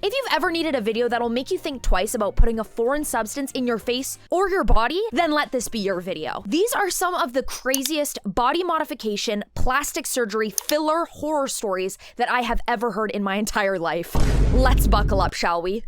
If you've ever needed a video that'll make you think twice about putting a foreign substance in your face or your body, then let this be your video. These are some of the craziest body modification, plastic surgery, filler horror stories that I have ever heard in my entire life. Let's buckle up, shall we?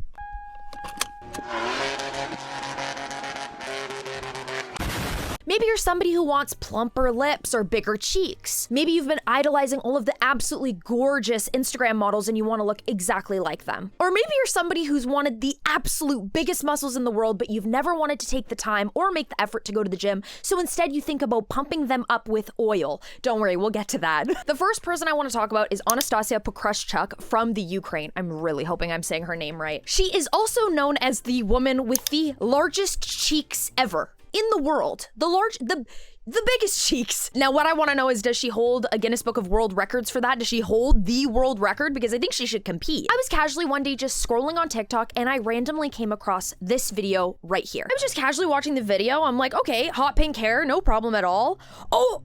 Maybe you're somebody who wants plumper lips or bigger cheeks. Maybe you've been idolizing all of the absolutely gorgeous Instagram models and you want to look exactly like them. Or maybe you're somebody who's wanted the absolute biggest muscles in the world, but you've never wanted to take the time or make the effort to go to the gym, so instead you think about pumping them up with oil. Don't worry, we'll get to that. The first person I want to talk about is Anastasia Pokruschuk from the Ukraine. I'm really hoping I'm saying her name right. She is also known as the woman with the largest cheeks ever in the world. The biggest cheeks. Now, what I want to know is, does she hold a Guinness Book of World Records for that? Does she hold the world record? Because I think she should compete. I was casually one day just scrolling on TikTok and I randomly came across this video right here. I was just casually watching the video. I'm like, okay, hot pink hair, no problem at all. Oh,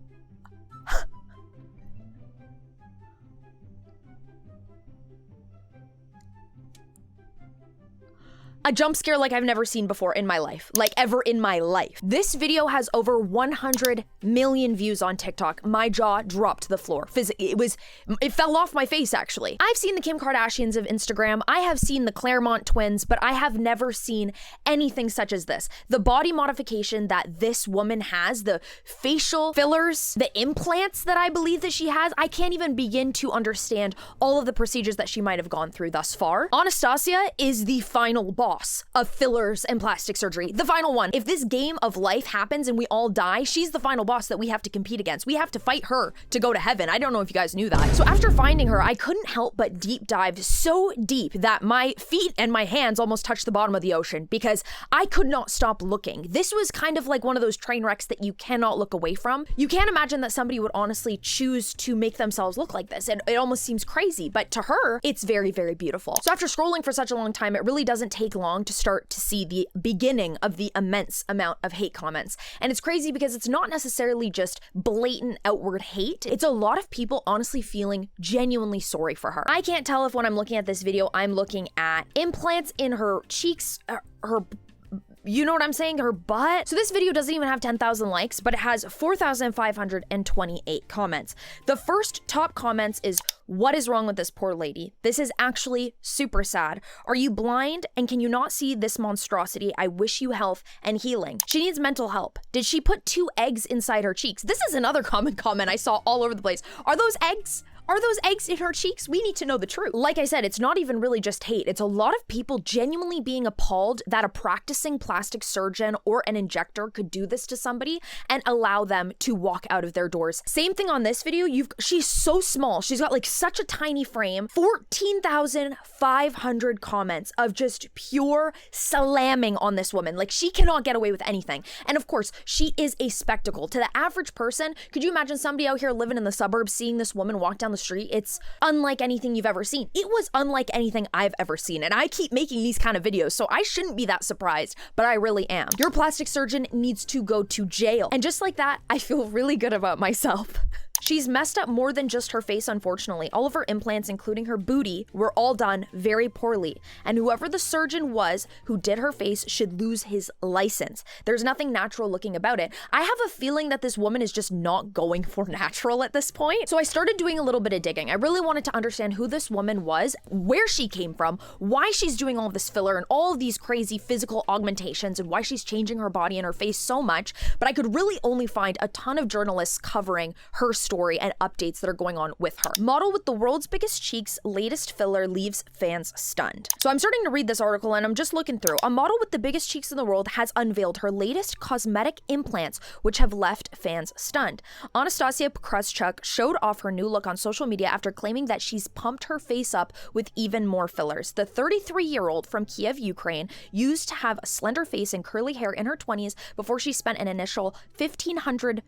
a jump scare like I've never seen before in my life, like ever in my life. This video has over 100 million views on TikTok. My jaw dropped to the floor. It fell off my face, actually. I've seen the Kim Kardashians of Instagram. I have seen the Claremont twins, but I have never seen anything such as this. The body modification that this woman has, the facial fillers, the implants that I believe that she has, I can't even begin to understand all of the procedures that she might have gone through thus far. Anastasia is the final boss of fillers and plastic surgery. The final one. If this game of life happens and we all die, she's the final boss that we have to compete against. We have to fight her to go to heaven. I don't know if you guys knew that. So after finding her, I couldn't help but deep dive so deep that my feet and my hands almost touched the bottom of the ocean because I could not stop looking. This was kind of like one of those train wrecks that you cannot look away from. You can't imagine that somebody would honestly choose to make themselves look like this, and it almost seems crazy, but to her, it's very, very beautiful. So after scrolling for such a long time, it really doesn't take long to start to see the beginning of the immense amount of hate comments. And it's crazy because it's not necessarily just blatant outward hate. It's a lot of people honestly feeling genuinely sorry for her. I can't tell if when I'm looking at this video, I'm looking at implants in her cheeks, you know what I'm saying? Her butt. So this video doesn't even have 10,000 likes, but it has 4,528 comments. The first top comments is, "What is wrong with this poor lady? This is actually super sad. Are you blind and can you not see this monstrosity? I wish you health and healing. She needs mental help. Did she put 2 eggs inside her cheeks?" This is another common comment I saw all over the place. Are those eggs? Are those eggs in her cheeks? We need to know the truth. Like I said, it's not even really just hate. It's a lot of people genuinely being appalled that a practicing plastic surgeon or an injector could do this to somebody and allow them to walk out of their doors. Same thing on this video. She's so small. She's got like such a tiny frame. 14,500 comments of just pure slamming on this woman. Like, she cannot get away with anything. And of course, she is a spectacle. To the average person, could you imagine somebody out here living in the suburbs seeing this woman walk down the street? It's unlike anything you've ever seen. It was unlike anything I've ever seen, and I keep making these kind of videos, so I shouldn't be that surprised, but I really am. Your plastic surgeon needs to go to jail. And just like that, I feel really good about myself. She's messed up more than just her face, unfortunately. All of her implants, including her booty, were all done very poorly. And whoever the surgeon was who did her face should lose his license. There's nothing natural looking about it. I have a feeling that this woman is just not going for natural at this point. So I started doing a little bit of digging. I really wanted to understand who this woman was, where she came from, why she's doing all of this filler and all of these crazy physical augmentations, and why she's changing her body and her face so much. But I could really only find a ton of journalists covering her story and updates that are going on with her. Model with the world's biggest cheeks, latest filler leaves fans stunned. So I'm starting to read this article and I'm just looking through. A model with the biggest cheeks in the world has unveiled her latest cosmetic implants, which have left fans stunned. Anastasia Pokruschuk showed off her new look on social media after claiming that she's pumped her face up with even more fillers. The 33-year-old from Kiev, Ukraine, used to have a slender face and curly hair in her 20s before she spent an initial £1,500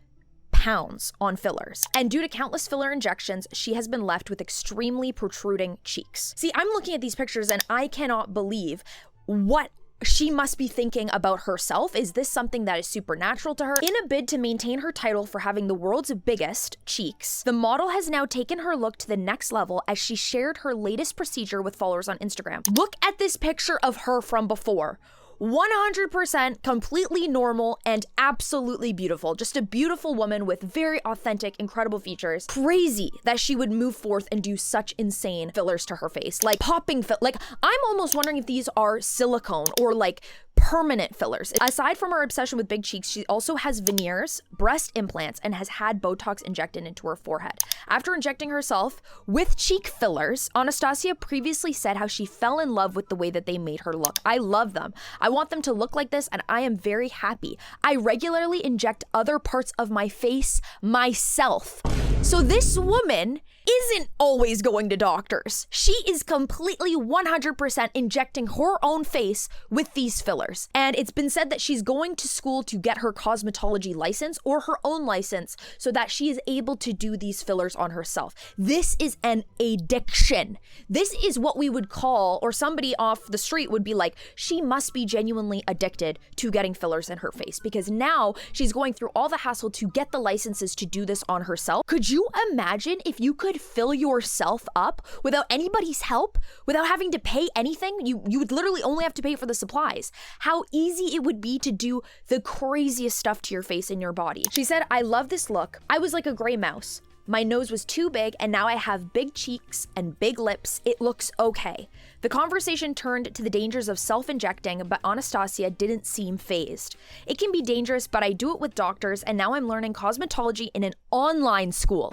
on fillers. And due to countless filler injections, she has been left with extremely protruding cheeks. See, I'm looking at these pictures and I cannot believe what she must be thinking about herself. Is this something that is supernatural to her? In a bid to maintain her title for having the world's biggest cheeks, the model has now taken her look to the next level as she shared her latest procedure with followers on Instagram. Look at this picture of her from before. 100% completely normal and absolutely beautiful. Just a beautiful woman with very authentic, incredible features. Crazy that she would move forth and do such insane fillers to her face. Like popping like I'm almost wondering if these are silicone or like permanent fillers. Aside from her obsession with big cheeks, she also has veneers, breast implants, and has had Botox injected into her forehead. After injecting herself with cheek fillers, Anastasia previously said how she fell in love with the way that they made her look. I love them. I want them to look like this, and I am very happy. I regularly inject other parts of my face myself. So this woman isn't always going to doctors. She is completely 100% injecting her own face with these fillers. And it's been said that she's going to school to get her cosmetology license or her own license so that she is able to do these fillers on herself. This is an addiction. This is what we would call, or somebody off the street would be like, she must be genuinely addicted to getting fillers in her face, because now she's going through all the hassle to get the licenses to do this on herself. Could you imagine if you could fill yourself up without anybody's help, without having to pay anything? You would literally only have to pay for the supplies. How easy it would be to do the craziest stuff to your face and your body. She said, I love this look. I was like a gray mouse. My nose was too big, and now I have big cheeks and big lips. It looks okay. The conversation turned to the dangers of self-injecting, but Anastasia didn't seem fazed. It can be dangerous, but I do it with doctors, and now I'm learning cosmetology in an online school.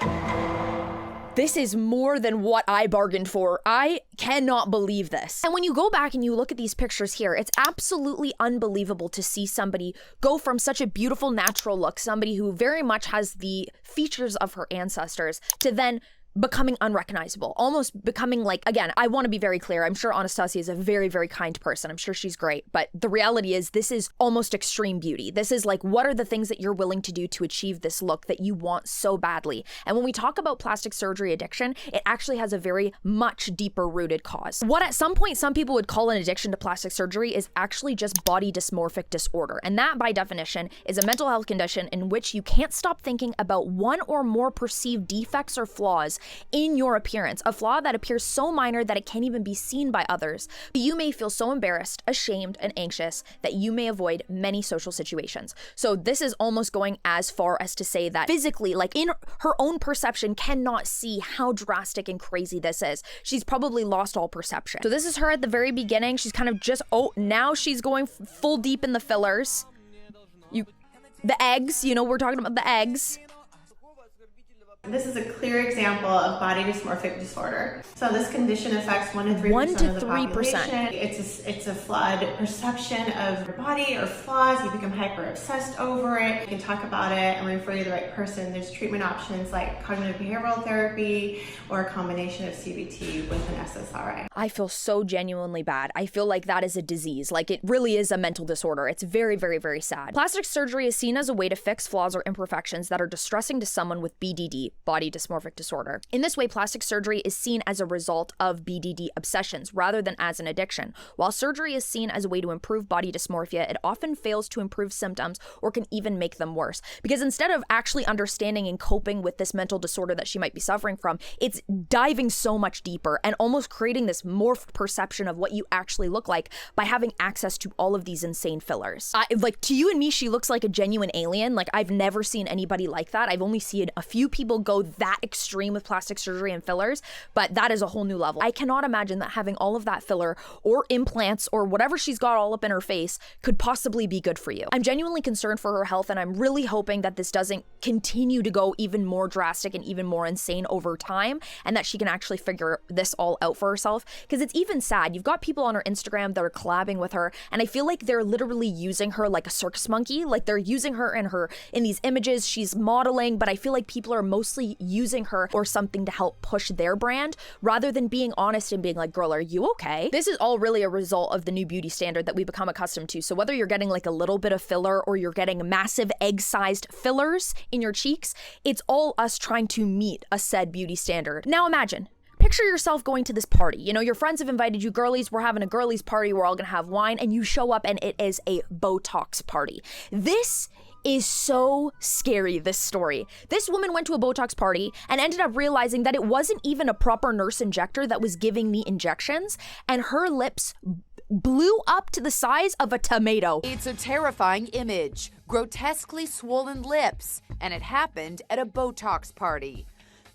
This is more than what I bargained for. I cannot believe this. And when you go back and you look at these pictures here, it's absolutely unbelievable to see somebody go from such a beautiful natural look, somebody who very much has the features of her ancestors, to then becoming unrecognizable, almost becoming like, again, I want to be very clear. I'm sure Anastasia is a very, very kind person. I'm sure she's great. But the reality is this is almost extreme beauty. This is like, what are the things that you're willing to do to achieve this look that you want so badly? And when we talk about plastic surgery addiction, it actually has a very much deeper rooted cause. What at some point some people would call an addiction to plastic surgery is actually just body dysmorphic disorder. And that by definition is a mental health condition in which you can't stop thinking about one or more perceived defects or flaws in your appearance, a flaw that appears so minor that it can't even be seen by others. You may feel so embarrassed, ashamed, and anxious that you may avoid many social situations. So this is almost going as far as to say that physically, like in her own perception, cannot see how drastic and crazy this is. She's probably lost all perception. So this is her at the very beginning. She's kind of just, now she's going full deep in the fillers. The eggs, we're talking about the eggs. This is a clear example of body dysmorphic disorder. So this condition affects 1 to 3% of the population. It's a flawed perception of your body or flaws. You become hyper obsessed over it. You can talk about it and refer you to the right person. There's treatment options like cognitive behavioral therapy or a combination of CBT with an SSRI. I feel so genuinely bad. I feel like that is a disease. Like it really is a mental disorder. It's very, very, very sad. Plastic surgery is seen as a way to fix flaws or imperfections that are distressing to someone with BDD, body dysmorphic disorder. In this way, plastic surgery is seen as a result of BDD obsessions rather than as an addiction. While surgery is seen as a way to improve body dysmorphia, it often fails to improve symptoms or can even make them worse. Because instead of actually understanding and coping with this mental disorder that she might be suffering from, it's diving so much deeper and almost creating this morphed perception of what you actually look like by having access to all of these insane fillers. Like to you and me, she looks like a genuine alien. Like I've never seen anybody like that. I've only seen a few people go that extreme with plastic surgery and fillers, but that is a whole new level. I cannot imagine that having all of that filler or implants or whatever she's got all up in her face could possibly be good for you. I'm genuinely concerned for her health, and I'm really hoping that this doesn't continue to go even more drastic and even more insane over time, and that she can actually figure this all out for herself, because it's even sad. You've got people on her Instagram that are collabing with her, and I feel like they're literally using her like a circus monkey. Like they're using her in these images. She's modeling, but I feel like people are mostly using her or something to help push their brand rather than being honest and being like, girl, are you okay? This is all really a result of the new beauty standard that we become accustomed to. So whether you're getting like a little bit of filler or you're getting massive egg-sized fillers in your cheeks, it's all us trying to meet a said beauty standard. Now imagine Picture yourself going to this party. You know, your friends have invited you, girlies, we're having a girlies party, we're all gonna have wine, and you show up and it is a Botox party. This is so scary, this story. This woman went to a Botox party and ended up realizing that it wasn't even a proper nurse injector that was giving the injections, and her lips blew up to the size of a tomato. It's a terrifying image, grotesquely swollen lips, and it happened at a Botox party.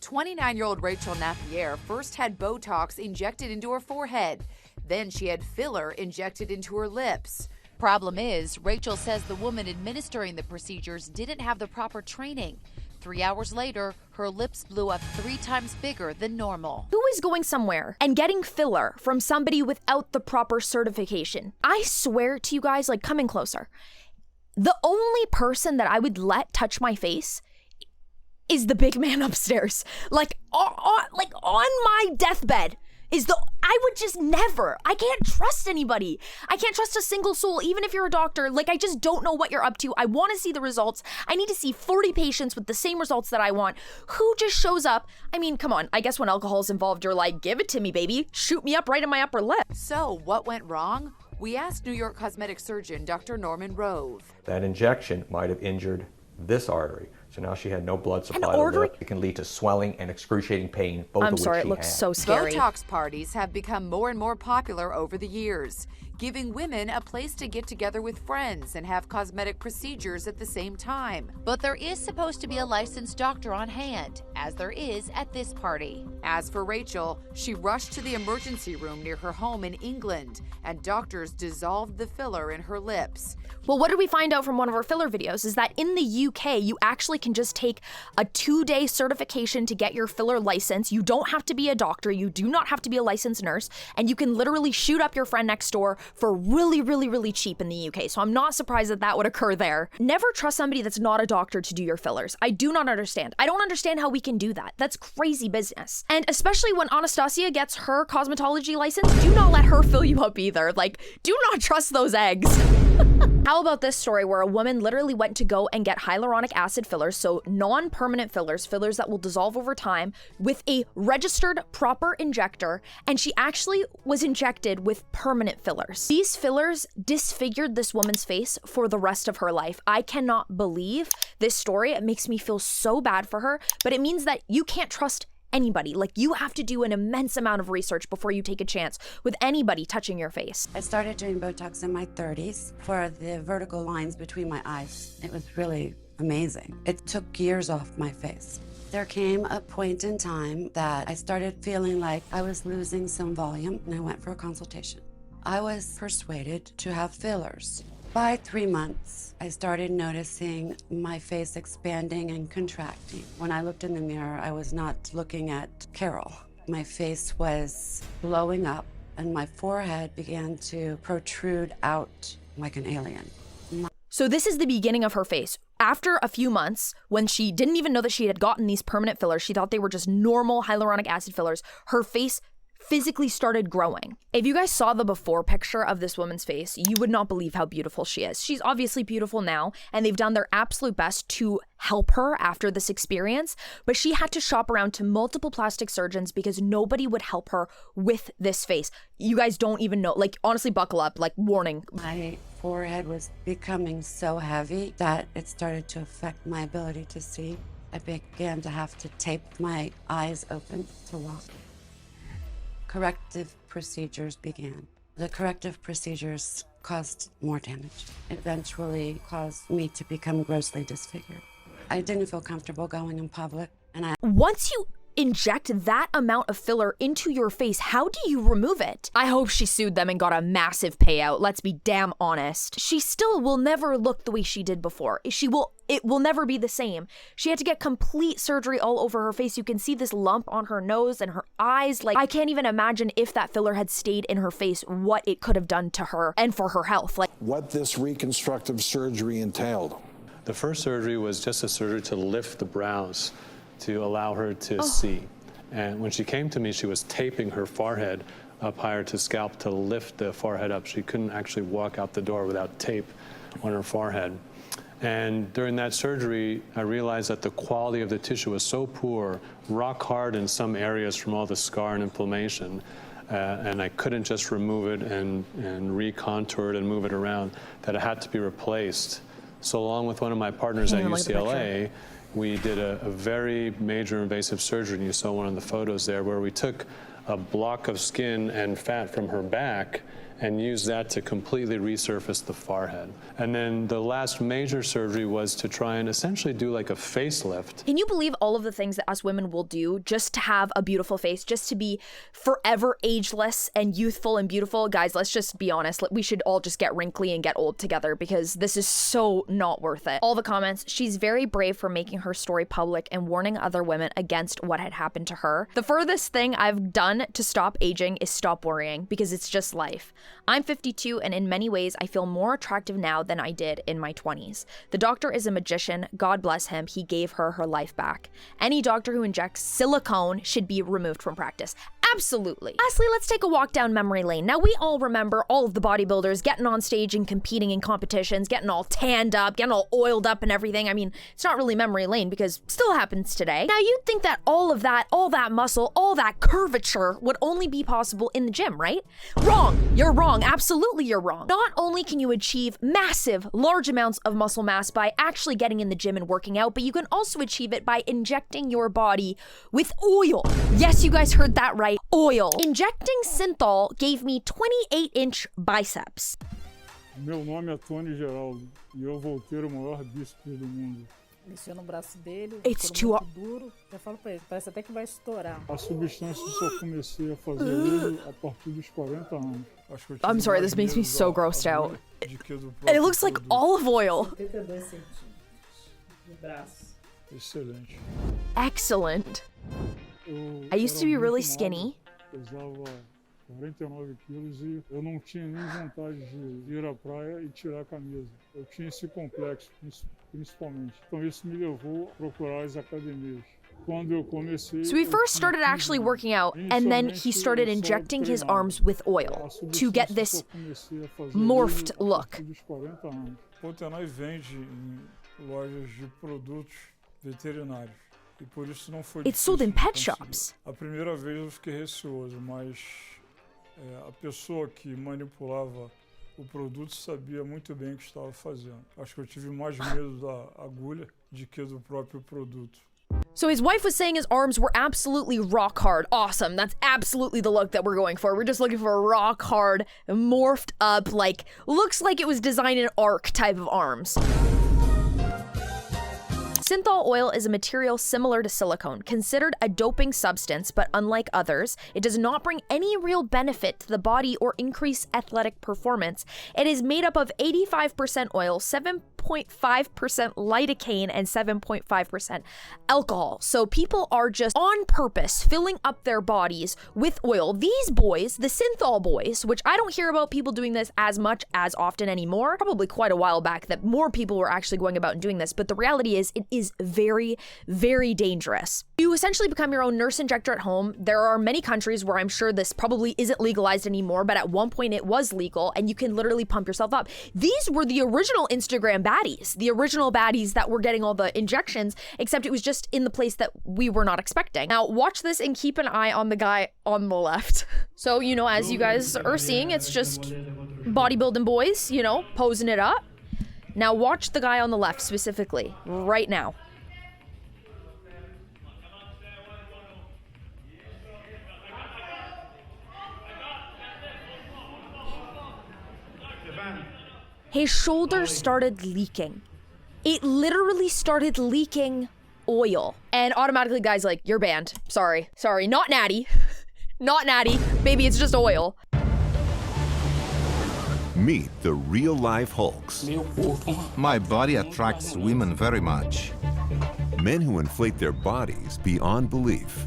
29-year-old Rachel Napier first had Botox injected into her forehead. Then she had filler injected into her lips. Problem is, Rachel says the woman administering the procedures didn't have the proper training. 3 hours later, her lips blew up 3 times bigger than normal. Who is going somewhere and getting filler from somebody without the proper certification? I swear to you guys, like, coming closer, the only person that I would let touch my face is the big man upstairs. Like on my deathbed. I would just never. I can't trust anybody. I can't trust a single soul, even if you're a doctor. Like, I just don't know what you're up to. I want to see the results. I need to see 40 patients with the same results that I want. Who just shows up? I mean, come on. I guess when alcohol is involved, you're like, give it to me, baby. Shoot me up right in my upper lip. So, what went wrong? We asked New York cosmetic surgeon Dr. Norman Rove. That injection might have injured this artery. So now she had no blood supply to the lip. It can lead to swelling and excruciating pain, both of which she had. I'm sorry, it looks so scary. Botox parties have become more and more popular over the years, giving women a place to get together with friends and have cosmetic procedures at the same time. But there is supposed to be a licensed doctor on hand, as there is at this party. As for Rachel, she rushed to the emergency room near her home in England, and doctors dissolved the filler in her lips. Well, what did we find out from one of our filler videos is that in the UK, you actually can just take a 2-day certification to get your filler license. You don't have to be a doctor. You do not have to be a licensed nurse. And you can literally shoot up your friend next door for really, really, really cheap in the UK. So I'm not surprised that that would occur there. Never trust somebody that's not a doctor to do your fillers. I do not understand. I don't understand how we can do that. That's crazy business. And especially when Anastasia gets her cosmetology license, do not let her fill you up either. Like, do not trust those eggs. How about this story where a woman literally went to go and get hyaluronic acid fillers, so non-permanent fillers, fillers that will dissolve over time, with a registered proper injector, and she actually was injected with permanent fillers. These fillers disfigured this woman's face for the rest of her life. I cannot believe this story. It makes me feel so bad for her, but it means that you can't trust anybody. Like, you have to do an immense amount of research before you take a chance with anybody touching your face. I started doing Botox in my 30s for the vertical lines between my eyes. It was really amazing. It took years off my face. There came a point in time that I started feeling like I was losing some volume, and I went for a consultation. I was persuaded to have fillers. By 3 months, I started noticing my face expanding and contracting. When I looked in the mirror, I was not looking at Carol. My face was blowing up, and my forehead began to protrude out like an alien. So this is the beginning of her face. After a few months, when she didn't even know that she had gotten these permanent fillers, she thought they were just normal hyaluronic acid fillers, her face physically started growing. If you guys saw the before picture of this woman's face, you would not believe how beautiful she is. She's obviously beautiful now, and they've done their absolute best to help her after this experience, but she had to shop around to multiple plastic surgeons because nobody would help her with this face. You guys don't even know, like, honestly, buckle up, like, warning. My forehead was becoming so heavy that it started to affect my ability to see. I began to have to tape my eyes open to walk. Corrective procedures began. The corrective procedures caused more damage. It eventually caused me to become grossly disfigured. I didn't feel comfortable going in public, and once you inject that amount of filler into your face, how do you remove it? I hope she sued them and got a massive payout. Let's be damn honest. She still will never look the way she did before. It will never be the same. She had to get complete surgery all over her face. You can see this lump on her nose and her eyes. Like, I can't even imagine if that filler had stayed in her face, what it could have done to her and for her health. Like, what this reconstructive surgery entailed. The first surgery was just a surgery to lift the brows to allow her to see. And when she came to me, she was taping her forehead up higher to scalp to lift the forehead up. She couldn't actually walk out the door without tape on her forehead. And during that surgery, I realized that the quality of the tissue was so poor, rock hard in some areas from all the scar and inflammation, and I couldn't just remove it and recontour it and move it around, that it had to be replaced. So along with one of my partners at UCLA, we did a very major invasive surgery, and you saw one of the photos there, where we took a block of skin and fat from her back and used that to completely resurface the forehead. And then the last major surgery was to try and essentially do like a facelift. Can you believe all of the things that us women will do just to have a beautiful face, just to be forever ageless and youthful and beautiful? Guys, let's just be honest. We should all just get wrinkly and get old together, because this is so not worth it. All the comments: she's very brave for making her story public and warning other women against what had happened to her. The furthest thing I've done to stop aging is stop worrying, because it's just life. I'm 52, and in many ways, I feel more attractive now than I did in my 20s. The doctor is a magician. God bless him. He gave her life back. Any doctor who injects silicone should be removed from practice. Absolutely. Lastly, let's take a walk down memory lane. Now, we all remember all of the bodybuilders getting on stage and competing in competitions, getting all tanned up, getting all oiled up and everything. I mean, it's not really memory lane because it still happens today. Now, you'd think that all that muscle, all that curvature would only be possible in the gym, right? Wrong. You're wrong. Absolutely, you're wrong. Not only can you achieve massive, large amounts of muscle mass by actually getting in the gym and working out, but you can also achieve it by injecting your body with oil. Yes, you guys heard that right. Oil. Injecting synthol gave me 28-inch biceps. Meu nome é Tony Geraldo e eu vou ter o maior bíceps do mundo. Mexeu no braço dele, It's too muito duro. Eu falo pra ele, parece até que vai estourar. A substância só comecei a fazer ele a partir dos 40 anos. I'm sorry, this makes me so grossed out. It looks like olive oil. 72 centímetros no braço. Excelente. Excellent. I used to be really skinny. Pesava 49 quilos e eu não tinha nem vontade de ir à praia e tirar a camisa. Eu tinha esse complexo, principalmente. Então isso me levou a procurar as academias. Quando eu comecei, So he first started actually working out, and then he started injecting his arms with oil to get this morphed look. Fontenay vende em lojas de produtos veterinários. E por isso não foi It's sold in pet shops. A primeira vez eu fiquei receoso, mas a pessoa que manipulava o produto sabia muito bem o que estava fazendo. Acho que eu tive mais medo da agulha do que do próprio produto. So his wife was saying his arms were absolutely rock hard. Awesome. That's absolutely the look that we're going for. We're just looking for a rock hard, morphed up, like, looks like it was designed in arc type of arms. Synthol oil is a material similar to silicone, considered a doping substance, but unlike others, it does not bring any real benefit to the body or increase athletic performance. It is made up of 85% oil, 7.5% lidocaine, and 7.5% alcohol. So people are just on purpose filling up their bodies with oil. These boys, the synthol boys, which I don't hear about people doing this as much as often anymore, probably quite a while back that more people were actually going about and doing this, but the reality is it is very, very dangerous. You essentially become your own nurse injector at home. There are many countries where I'm sure this probably isn't legalized anymore, but at one point it was legal and you can literally pump yourself up. These were the original Instagram baddies, the original baddies that were getting all the injections, except it was just in the place that we were not expecting. Now watch this and keep an eye on the guy on the left. So, you know, as you guys are seeing, it's just bodybuilding boys, you know, posing it up. Now watch the guy on the left specifically, right now. His shoulders started leaking. It literally started leaking oil. And automatically guys like, you're banned. Sorry, not natty. Not natty, baby, it's just oil. Meet the real-life Hulks. My body attracts women very much. Men who inflate their bodies beyond belief.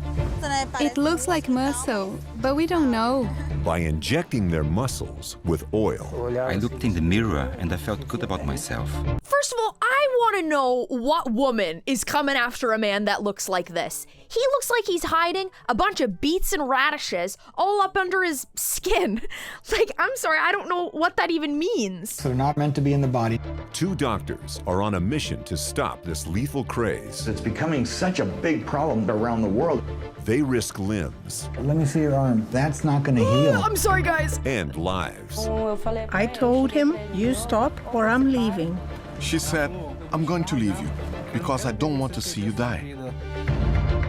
It looks like muscle, but we don't know. by injecting their muscles with oil. I looked in the mirror and I felt good about myself. First of all, I want to know what woman is coming after a man that looks like this. He looks like he's hiding a bunch of beets and radishes all up under his skin. Like, I'm sorry, I don't know what that even means. They're not meant to be in the body. 2 doctors are on a mission to stop this lethal craze. It's becoming such a big problem around the world. They risk limbs. Let me see your arm. That's not going to heal. I'm sorry, guys. And lives. I told him, you stop or I'm leaving. She said, I'm going to leave you because I don't want to see you die.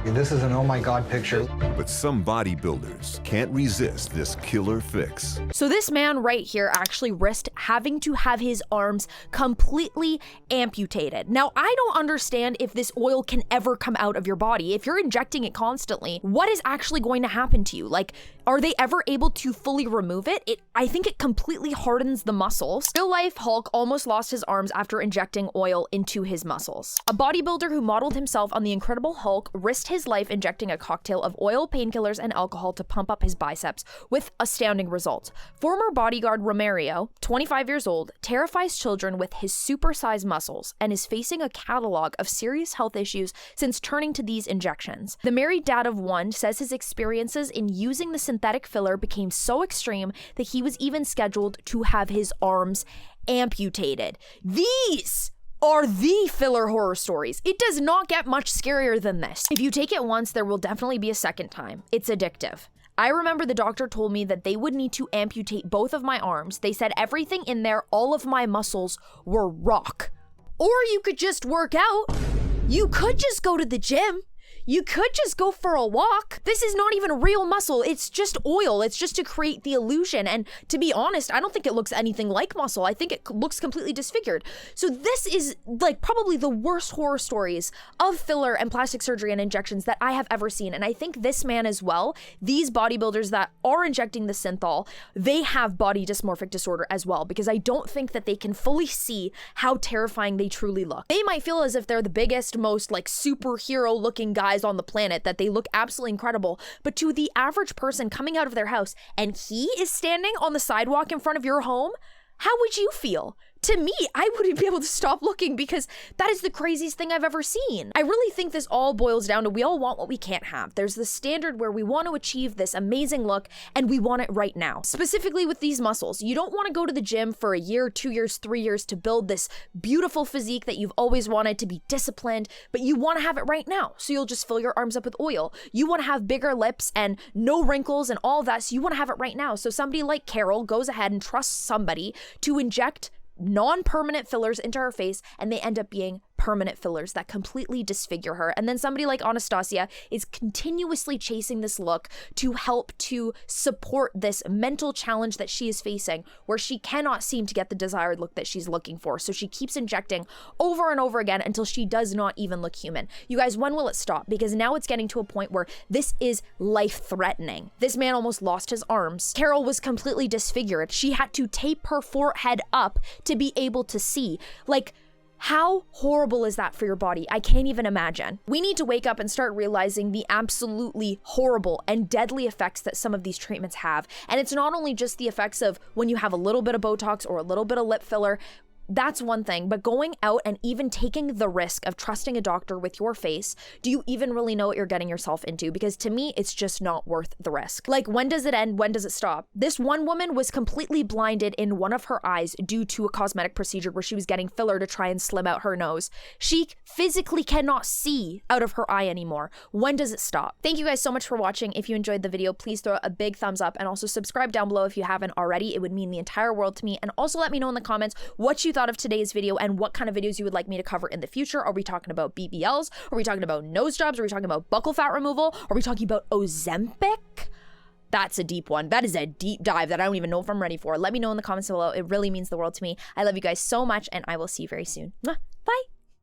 This is an oh my God picture. But some bodybuilders can't resist this killer fix. So this man right here actually risked having to have his arms completely amputated. Now, I don't understand if this oil can ever come out of your body. If you're injecting it constantly, what is actually going to happen to you? Like, are they ever able to fully remove it? I think it completely hardens the muscles. Real life Hulk almost lost his arms after injecting oil into his muscles. A bodybuilder who modeled himself on the Incredible Hulk risked his life injecting a cocktail of oil, painkillers, and alcohol to pump up his biceps with astounding results. Former bodyguard Romario, 25 years old, terrifies children with his supersized muscles and is facing a catalog of serious health issues since turning to these injections. The married dad of one says his experiences in using the synthetic filler became so extreme that he was even scheduled to have his arms amputated. These are the filler horror stories. It does not get much scarier than this. If you take it once, there will definitely be a second time. It's addictive. I remember the doctor told me that they would need to amputate both of my arms. They said everything in there, all of my muscles were rock. Or you could just work out. You could just go to the gym. You could just go for a walk. This is not even a real muscle. It's just oil. It's just to create the illusion. And to be honest, I don't think it looks anything like muscle. I think it looks completely disfigured. So this is like probably the worst horror stories of filler and plastic surgery and injections that I have ever seen. And I think this man as well, these bodybuilders that are injecting the synthol, they have body dysmorphic disorder as well, because I don't think that they can fully see how terrifying they truly look. They might feel as if they're the biggest, most like superhero looking guys on the planet, that they look absolutely incredible, but to the average person coming out of their house and he is standing on the sidewalk in front of your home, how would you feel? To me, I wouldn't be able to stop looking because that is the craziest thing I've ever seen. I really think this all boils down to we all want what we can't have. There's the standard where we want to achieve this amazing look and we want it right now. Specifically with these muscles, you don't want to go to the gym for a year, 2 years, 3 years to build this beautiful physique that you've always wanted, to be disciplined, but you want to have it right now. So you'll just fill your arms up with oil. You want to have bigger lips and no wrinkles and all of that. So you want to have it right now. So somebody like Carol goes ahead and trusts somebody to inject non-permanent fillers into her face, and they end up being permanent fillers that completely disfigure her. And then somebody like Anastasia is continuously chasing this look to help to support this mental challenge that she is facing, where she cannot seem to get the desired look that she's looking for. So she keeps injecting over and over again until she does not even look human. You guys, when will it stop? Because now it's getting to a point where this is life-threatening. This man almost lost his arms. Carol was completely disfigured. She had to tape her forehead up to be able to see. Like, how horrible is that for your body? I can't even imagine. We need to wake up and start realizing the absolutely horrible and deadly effects that some of these treatments have. And it's not only just the effects of when you have a little bit of Botox or a little bit of lip filler. That's one thing, but going out and even taking the risk of trusting a doctor with your face, do you even really know what you're getting yourself into? Because to me, it's just not worth the risk. Like, when does it end? When does it stop? This one woman was completely blinded in one of her eyes due to a cosmetic procedure where she was getting filler to try and slim out her nose. She physically cannot see out of her eye anymore. When does it stop? Thank you guys so much for watching. If you enjoyed the video, please throw a big thumbs up and also subscribe down below if you haven't already. It would mean the entire world to me. And also let me know in the comments what you thought of today's video and what kind of videos you would like me to cover in the future. Are we talking about BBLs? Are we talking about nose jobs? Are we talking about buccal fat removal? Are we talking about Ozempic? That's a deep one. That is a deep dive that I don't even know if I'm ready for. Let me know in the comments below. It really means the world to me. I love you guys so much, and I will see you very soon. Bye.